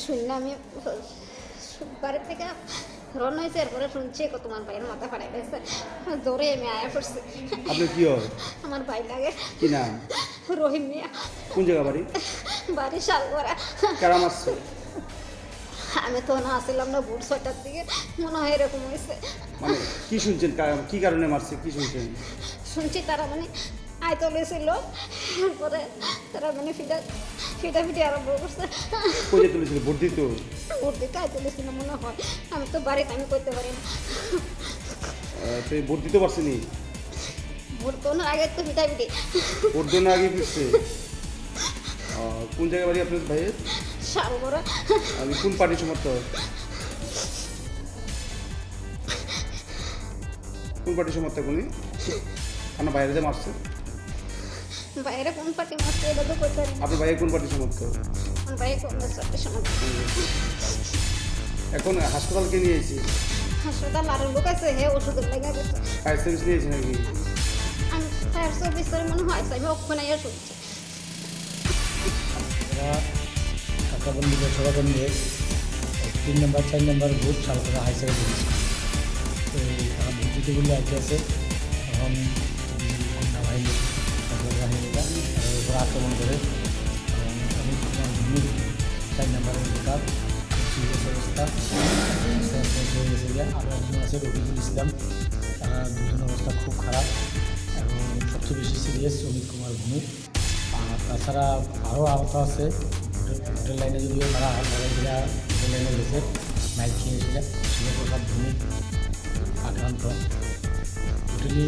শুনলে আমি বাড়ির থেকে রওনা হয়েছে, এরপরে শুনছি তোমার ভাইয়ের মাথা ফাটাই গেছে, দৌড়ে আমি আয়া পড়ছি। আপনার কি হয়? আমার ভাই লাগে। কি নাম? রহিম মিয়া। কোন জায়গা বাড়ি? বাড়ি শালগড়া। কারা মারছে? আমি তো না আসলাম না, ভোর 6টার দিকে মনে হয় এরকম হয়েছে। মানে কি শুনছেন, কি কারণে মারছে, কি শুনছেন? শুনছি তারা মানে আয় তুলেছিল, এরপরে তারা মানে ফিটাফিটি আরম্ভ করছে। কোথায় তুলেছিল? ভোট দিত? ভোট দিতে আয় তুলেছিল মনে হয়, আমি তো বাড়িতে আমি করতে পারি না। তো ভোট দিতে পারছেনি? ভোট তো আগে তো ফিটাফিটি। ভোট দেওয়ার আগে ফিরছে? কোন জায়গায় বাড়ি আপনার ভাইয়ের? শালগড়া। আমি কোন পার্টির সমর্থক? কোন পার্টির সমর্থক উনি? আপনার বাইরে যে মারছে? বাইরে কোন পার্টি মারছে এটা তো করতে পারি না। আপনার ভাইয়ের কোন পার্টির সমর্থক? আমার ভাই কংগ্রেস পার্টির সমর্থক। এখন হাসপাতালকে নিয়ে এসেছি। হাসপাতাল আরো লোক আছে, হ্যাঁ ওষুধের লেগে গেছে। ফায়ার সার্ভিস নিয়েছে নাকি? আমি ফায়ার সার্ভিসের মনে হয় আমি ওখানে শুনছি। কাকাবন্দি লোকসভা নিয়ে 3 নম্বর 4 নম্বর booth Salgara high secondary school. তো তারা ভোট দিতে বলে আগে আছে, তখন কন্যা বাহিনী বাহিনীরা ওরা আক্রমণ করে। আমি তোমার ভূমি 4 নম্বরের ভোটার, সিরিয়াস অবস্থা হয়ে গেছে। আরও একজন আছে রফিকুল ইসলাম, তারা দুজন অবস্থা খুব খারাপ এবং সবচেয়ে বেশি সিরিয়াস অমিত কুমার ভূমি। আর তাছাড়া আরও আহত আছে। হোটেল লাইনে যদিও তারা লড়াইরা হোটেল লাইনে গেছে, মাইক খেয়েছিল। শিবপ্রসাদ ভূমি আক্রান্ত। টোটালি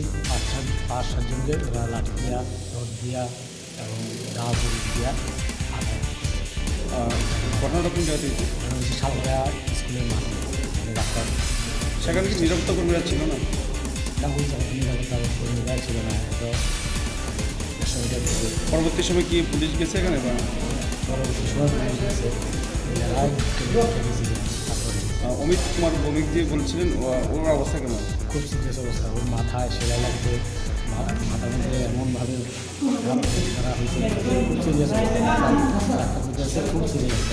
5-7 জনকে ওরা লাঠি দিয়া, রড দিয়া এবং দাও পুলিশ দিয়া আঘাত। ঘটনাটা কোন জায়গাতে? শালগড়া স্কুলের মাঠে ডাক্তার। সেখানে কি নিরাপত্তা কর্মীরা ছিল না? না, ওই জায়গায় নিরাপত্তা কর্মীরা ছিল না। তো পরবর্তী সময় কি পুলিশ গেছে এখানে? বা পরবর্তী সময় পুলিশ গেছে, অমিত কুমার ভৌমিক যে বলছিলেন, ওর অবস্থা কেমন? খুব সিরিয়াস অবস্থা। ওর মাথায় সেলাই লাগছে, মাথার মধ্যে এমনভাবে করা হয়েছে, খুব সিরিয়াস অবস্থা। ডাক্তার খুব সিরিয়াস।